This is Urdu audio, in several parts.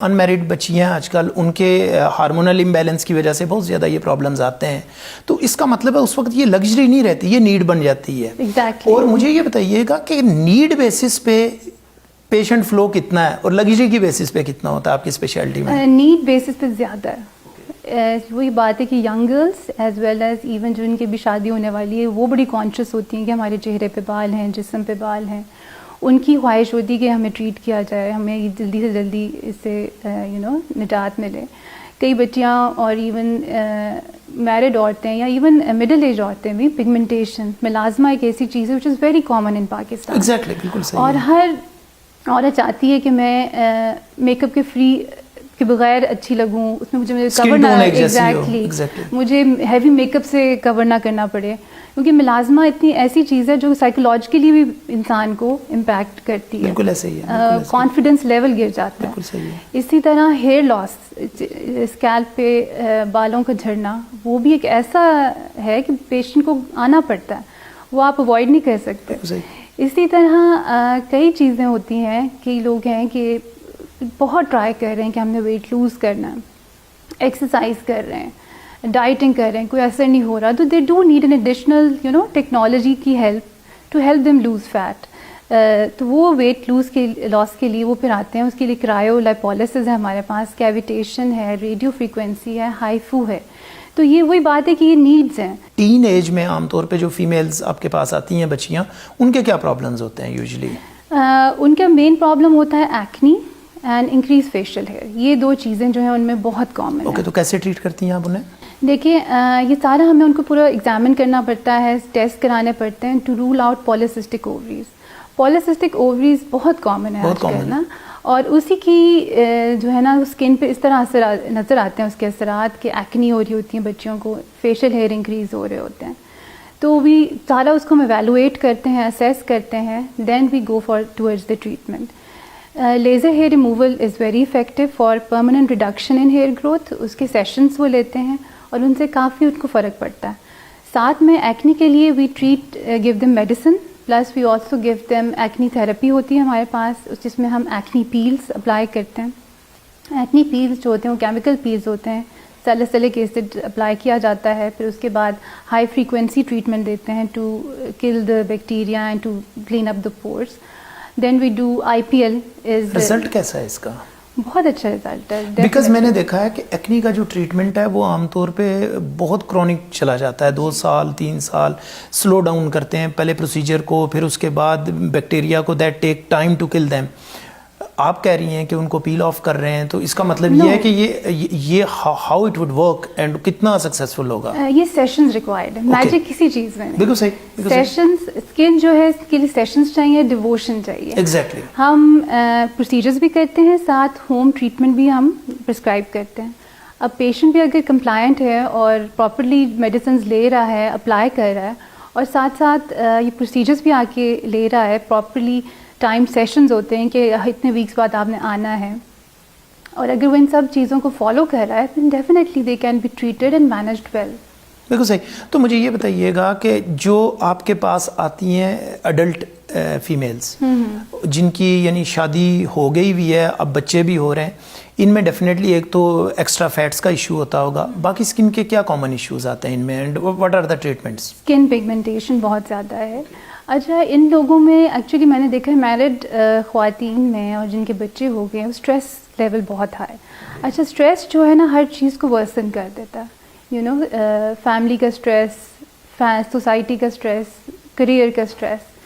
ان میرڈ بچیاں آج کل ان کے ہارمونل امبیلنس کی وجہ سے بہت زیادہ یہ پرابلمز آتے ہیں، تو اس کا مطلب ہے اس وقت یہ لگژری نہیں رہتی، یہ نیڈ بن جاتی ہے. Exactly. اور مجھے یہ بتائیے گا کہ نیڈ بیسس پہ پیشنٹ فلو کتنا ہے اور لگژری کی بیسس پہ کتنا ہوتا ہے آپ کی اسپیشلٹی میں؟ نیڈ بیسس پہ زیادہ ہے. وہی بات ہے کہ young girls as well as even جو ان کی بھی شادی ہونے والی ہے وہ بڑی کانشیس ہوتی ہیں کہ ہمارے چہرے پہ بال ہیں، جسم پہ بال ہیں. ان کی خواہش ہوتی ہے کہ ہمیں ٹریٹ کیا جائے، ہمیں جلدی سے جلدی اس سے نجات ملے. کئی بچیاں اور ایون میرڈ عورتیں یا ایون مڈل ایج عورتیں بھی پگمنٹیشن، ملازمہ ایک ایسی چیز ہے which is very common in Pakistan. Exactly, بالکل صحیح. اور ہر عورت چاہتی ہے کہ میں میک اپ کے فری کے بغیر اچھی لگوں، اس میں مجھے کور نہ، ایگزیکٹلی مجھے ہیوی میک اپ سے کور نہ کرنا پڑے، کیونکہ ملازمہ اتنی ایسی چیز ہے جو سائیکولوجیکلی بھی انسان کو امپیکٹ کرتی ہے. بالکل ایسے ہی ہے، کانفیڈنس لیول گر جاتا ہے. بالکل صحیح ہے. اسی طرح ہیئر لاس، اسکیلپ پہ بالوں کا جھڑنا، وہ بھی ایک ایسا ہے کہ پیشنٹ کو آنا پڑتا ہے، وہ آپ اوائڈ نہیں کر سکتے. اسی طرح کئی چیزیں ہوتی ہیں، کئی لوگ ہیں کہ بہت ٹرائی کر رہے ہیں کہ ہم نے ویٹ لوز کرنا ہے، ایکسرسائز کر رہے ہیں، ڈائٹنگ کر رہے ہیں، کوئی اثر نہیں ہو رہا، تو they do need an additional technology کی help to help them lose fat. تو وہ ویٹ لاس کے لیے وہ پھر آتے ہیں. اس کے لیے کرائیو لائپولیسس ہے ہمارے پاس، کیویٹیشن ہے، ریڈیو فریکوینسی ہے، ہائیفو ہے. تو یہ وہی بات ہے کہ یہ نیڈز ہیں. ٹین ایج میں عام طور پہ جو فیمیلز آپ کے پاس آتی ہیں بچیاں، ان کے کیا پرابلمز ہوتے ہیں یوزلی؟ ان کا مین پرابلم ہوتا ہے acne and increase facial hair. یہ دو چیزیں جو ہیں ان میں بہت کامن ہیں. اوکے، تو کیسے ٹریٹ کرتی ہیں آپ انہیں؟ دیکھیں یہ سارا ہمیں ان کو پورا ایگزامن کرنا پڑتا ہے، ٹیسٹ کرانے پڑتے ہیں to rule out polycystic ovaries. Polycystic ovaries بہت کامن ہے آج کل نا، اور اسی کی جو ہے نا اسکن پہ اس طرح اثر نظر آتے ہیں، اس کے اثرات کہ ایکنی ہو رہی ہوتی ہیں بچیوں کو، فیشیل ہیئر انکریز ہو رہے ہوتے ہیں. تو بھی سارا اس کو ہم ایویلویٹ کرتے ہیں، اسیس کرتے ہیں، then we go for towards the treatment. Laser hair removal is very effective for permanent reduction in hair growth. اس کے سیشنس وہ لیتے ہیں اور ان سے کافی ان کو فرق پڑتا ہے. ساتھ میں ایکنی کے لیے we treat give them medicine, plus we also give them acne therapy ہوتی ہے ہمارے پاس، جس میں ہم ایکنی پیلز اپلائی کرتے ہیں. ایکنی پیلز جو ہوتے ہیں وہ کیمیکل پیلز ہوتے ہیں، سیلیسلک ایسڈ اپلائی کیا جاتا ہے. پھر اس کے بعد ہائی فریکوینسی ٹریٹمنٹ دیتے ہیں to kill the bacteria and to clean up the pores. Then we do IPL. Result کیسا ہے اس کا؟ بہت اچھا رزلٹ ہے. بیکاز میں نے دیکھا ہے کہ ایکنی کا جو ٹریٹمنٹ ہے وہ عام طور پہ بہت کرونک چلا جاتا ہے، 2 سال 3 سال سلو ڈاؤن کرتے ہیں پہلے پروسیجر کو، پھر اس کے بعد بیکٹیریا کو that take time to kill them. آپ کہہ رہی ہیں کہ ان کو پیل آف کر رہے ہیں، تو اس کا مطلب یہ ہے کہ یہ how it would work and کتنا سکسیزفل ہوگا؟ یہ سیشنز ریکوائرڈ ہے، میجک کسی چیز میں نہیں. بالکل صحیح. سیشنز، اسکن جو ہے اس کے لیے سیشنز چاہیے، ڈیووشن چاہیے. ایگزیکٹلی. ہم پروسیجرز بھی کرتے ہیں، ساتھ ہوم ٹریٹمنٹ بھی ہم پرسکرائب کرتے ہیں. اب پیشنٹ بھی اگر کمپلائنٹ ہے اور پراپرلی میڈیسنز لے رہا ہے، اپلائی کر رہا ہے، اور ساتھ ساتھ یہ پروسیجرز بھی آ کے لے رہا ہے، پراپرلی ٹائم سیشنز ہوتے ہیں کہ اتنے ویکس بعد آپ نے آنا ہے، اور اگر وہ ان سب چیزوں کو فالو کر رہا ہے then definitely they can be treated and managed well. بالکل صحیح. تو مجھے یہ بتائیے گا کہ جو آپ کے پاس آتی ہیں اڈلٹ فیمیلز جن کی یعنی شادی ہو گئی بھی ہے، اب بچے بھی ہو رہے ہیں، ان میں ڈیفینیٹلی ایک تو ایکسٹرا فیٹس کا ایشو ہوتا ہوگا، باقی اسکن کے کیا کامن ایشوز آتے ہیں ان میں and what are the treatments? Skin pigmentation بہت زیادہ ہے. اچھا، ان لوگوں میں ایکچولی میں نے دیکھا ہے میرڈ خواتین میں اور جن کے بچے ہو گئے اسٹریس لیول بہت ہائی. اچھا، اسٹریس جو ہے نا ہر چیز کو ورسن کر دیتا ہے، فیملی کا اسٹریس، سوسائٹی کا اسٹریس، کریئر کا اسٹریس.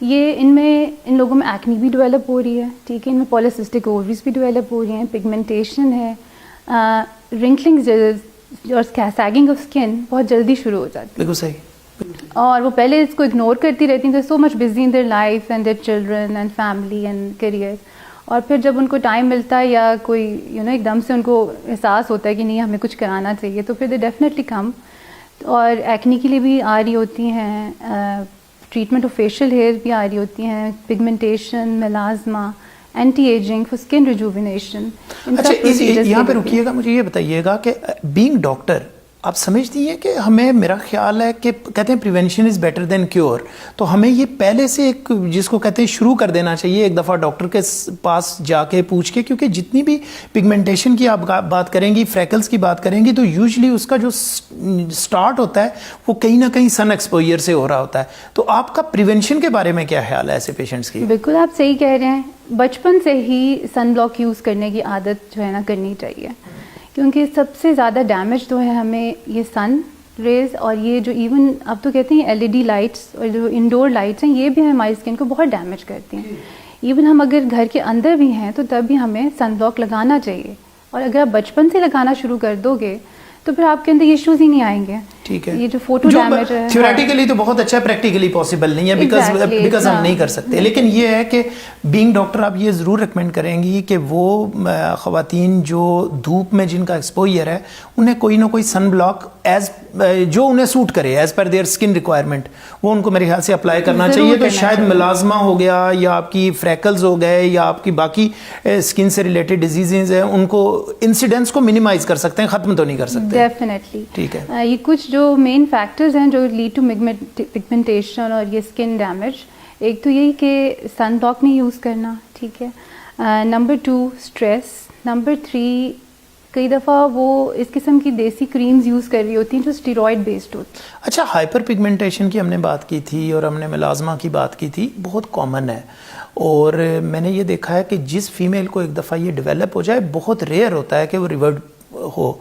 یہ ان لوگوں میں ایکنی بھی ڈیولپ ہو رہی ہے، ٹھیک ہے، ان میں پالیسسٹک اووریز بھی ڈیولپ ہو رہی ہیں، پگمنٹیشن ہے، رنکلنگ اور سیگنگ آف اسکن بہت جلدی شروع ہو جاتی ہے. بالکل صحیح. اور وہ پہلے اس کو اگنور کرتی رہتی ہیں، so much busy in their life and their children and family and career. اور پھر جب ان کو ٹائم ملتا ہے یا کوئی ایک دم سے ان کو احساس ہوتا ہے کہ نہیں ہمیں کچھ کرانا چاہیے، تو پھر دے ڈیفینیٹلی کم. اور ایکنی کے لیے بھی آ رہی ہوتی ہیں، ٹریٹمنٹ آف فیشیل ہیئر بھی آ رہی ہوتی ہیں، pigmentation, melasma, anti ageing for skin rejuvenation. اچھا، یہاں پہ رکیے گا، مجھے یہ بتائیے گا کہ بینگ ڈاکٹر آپ سمجھتی ہیں کہ ہمیں, میرا خیال ہے کہ کہتے ہیں prevention is better than cure, تو ہمیں یہ پہلے سے ایک جس کو کہتے ہیں شروع کر دینا چاہیے ایک دفعہ ڈاکٹر کے پاس جا کے پوچھ کے, کیونکہ جتنی بھی پگمنٹیشن کی آپ بات کریں گی, فریکلز کی بات کریں گی, تو یوزلی اس کا جو سٹارٹ ہوتا ہے وہ کہیں نہ کہیں سن ایکسپوئر سے ہو رہا ہوتا ہے. تو آپ کا پریونشن کے بارے میں کیا خیال ہے ایسے پیشنٹس کی؟ بالکل آپ صحیح کہہ رہے ہیں, بچپن سے ہی سن بلاک یوز کرنے کی عادت جو ہے نا کرنی چاہیے, کیونکہ سب سے زیادہ ڈیمیج جو ہے ہمیں یہ سن ریز اور یہ جو ایون اب تو کہتے ہیں LED لائٹس اور جو انڈور لائٹس ہیں یہ بھی ہماری اسکن کو بہت ڈیمیج کرتی ہیں. ایون ہم اگر گھر کے اندر بھی ہیں تو تب بھی ہمیں سن بلاک لگانا چاہیے, اور اگر آپ بچپن سے لگانا شروع کر دو گے تو پھر آپ کے اندر ایشوز ہی نہیں آئیں گے. ٹھیک ہے, یہ جو فوٹو ڈیمیج ہے تھیوریٹیکلی تو بہت اچھا ہے, پریکٹیکلی پاسبل نہیں ہے بیکاز ہم نہیں کر سکتے. لیکن یہ ہے کہ بینگ ڈاکٹر آپ یہ ضرور ریکمینڈ کریں گی کہ وہ خواتین جو دھوپ میں جن کا ایکسپوئر ہے انہیں کوئی نہ کوئی سن بلاک ایز جو انہیں سوٹ کرے as per their skin requirement وہ ان کو میرے خیال سے اپلائی کرنا چاہیے. تو شاید ملازمہ ہو گیا یا آپ کی فریکلز ہو گئے یا آپ کی باقی اسکن سے ریلیٹڈ ڈیزیزز ہیں ان کو انسیڈنس کو منیمائز کر سکتے ہیں, ختم تو نہیں کر سکتے. ڈیفینیٹلی. ٹھیک ہے, یہ کچھ جو مین فیکٹرز ہیں جو لیڈ ٹو پگمنٹیشن اور یہ اسکن ڈیمیج, ایک تو یہی کہ سن بلاک نہیں یوز کرنا, ٹھیک ہے. Number 2 stress. نمبر 3 کئی دفعہ وہ اس قسم کی دیسی کریمز یوز کر رہی ہوتی ہیں جو اسٹیرائڈ بیسڈ ہوتی ہیں. اچھا, ہائپر پگمنٹیشن کی ہم نے بات کی تھی اور ہم نے ملازمہ کی بات کی تھی, بہت کامن ہے, اور میں نے یہ دیکھا ہے کہ جس فیمیل کو ایک دفعہ یہ ڈیولپ ہو جائے بہت ریئر ہوتا ہے کہ وہ ریورٹ ہو.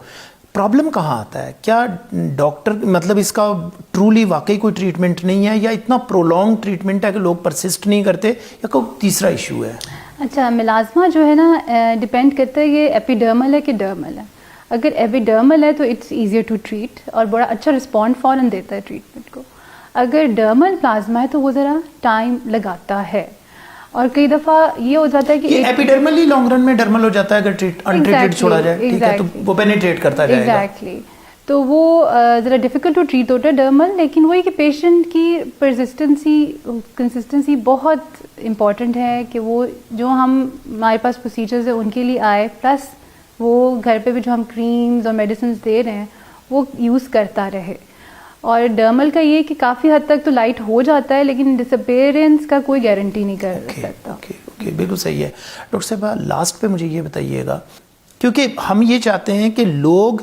پرابلم کہاں آتا ہے؟ کیا ڈاکٹر مطلب اس کا ٹرولی واقعی کوئی ٹریٹمنٹ نہیں ہے, یا اتنا پرولونگ ٹریٹمنٹ ہے کہ لوگ پرسسٹ نہیں کرتے, یا کوئی تیسرا ایشو ہے؟ اچھا, ملازمہ جو ہے نا ڈپینڈ کرتا ہے یہ ایپیڈرمل ہے کہ ڈرمل ہے. اگر ایپیڈرمل ہے تو اٹس ایزیئر ٹو ٹریٹ اور بڑا اچھا رسپونڈ فوراً دیتا ہے ٹریٹمنٹ کو. اگر ڈرمل پلازما ہے تو وہ ذرا ٹائم لگاتا ہے, اور کئی دفعہ یہ ہو جاتا ہے کہ ایپیڈرمل ہی لانگ رن میں ڈرمل ہو جاتا ہے اگر انٹریٹڈ چھوڑا جائے, ٹھیک ہے, تو وہ پینیٹریٹ کرتا جائے گا. ایگزیکٹلی, تو وہ ذرا ڈیفیکلٹ ٹو ٹریٹ ہوتا ہے ڈرمل. لیکن وہی کہ پیشنٹ کی کنسسٹنسی بہت امپورٹنٹ ہے کہ وہ جو ہمارے پاس پروسیجرز ہیں ان کے لیے آئے, پلس وہ گھر پہ بھی جو ہم کریمز اور میڈیسنز دے رہے ہیں وہ یوز کرتا رہے. اور ڈرمل کا یہ کہ کافی حد تک تو لائٹ ہو جاتا ہے لیکن ڈس اپیئرنس کا کوئی گارنٹی نہیں کر سکتا. بالکل صحیح ہے. ڈاکٹر صاحبہ لاسٹ پہ مجھے یہ بتائیے گا, کیونکہ ہم یہ چاہتے ہیں کہ لوگ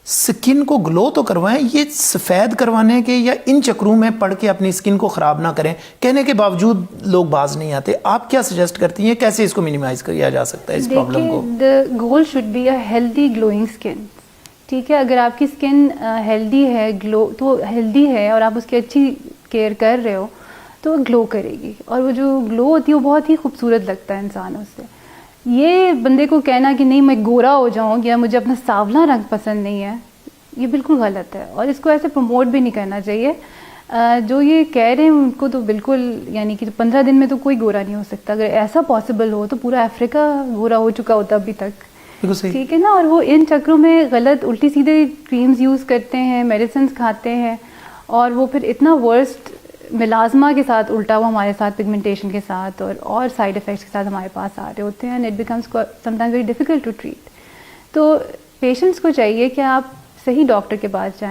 سکن کو گلو تو کروائیں, یہ سفید کروانے کے یا ان چکروں میں پڑھ کے اپنی سکن کو خراب نہ کریں, کہنے کے باوجود لوگ باز نہیں آتے. آپ کیا سجیسٹ کرتی ہیں کیسے اس کو منیمائز کیا جا سکتا ہے اس پرابلم کو؟ the goal should be a healthy glowing skin. ٹھیک ہے, اگر آپ کی اسکن ہیلدی ہے, گلو تو ہیلدی ہے اور آپ اس کی اچھی کیئر کر رہے ہو تو وہ گلو کرے گی, اور وہ جو گلو ہوتی ہے وہ بہت ہی خوبصورت لگتا ہے انسانوں سے. یہ بندے کو کہنا کہ نہیں میں گورا ہو جاؤں یا مجھے اپنا سانولا رنگ پسند نہیں ہے, یہ بالکل غلط ہے, اور اس کو ایسے پروموٹ بھی نہیں کرنا چاہیے. جو یہ کہہ رہے ہیں ان کو تو بالکل, یعنی کہ 15 دن میں تو کوئی گورا نہیں ہو سکتا. اگر ایسا پاسبل ہو تو پورا افریقہ گورا ہو چکا ہوتا ابھی تک, ٹھیک ہے نا. اور وہ ان چکروں میں غلط الٹی سیدھے کریمز یوز کرتے ہیں, میڈیسنس کھاتے ہیں, اور وہ پھر اتنا ورسٹ ملازمہ کے ساتھ الٹا ہوا ہمارے ساتھ پگمنٹیشن کے ساتھ اور سائڈ افیکٹس کے ساتھ ہمارے پاس آ رہے ہوتے ہیں, and it becomes sometimes very difficult to treat. تو پیشنٹس کو چاہیے کہ آپ صحیح ڈاکٹر کے پاس جائیں.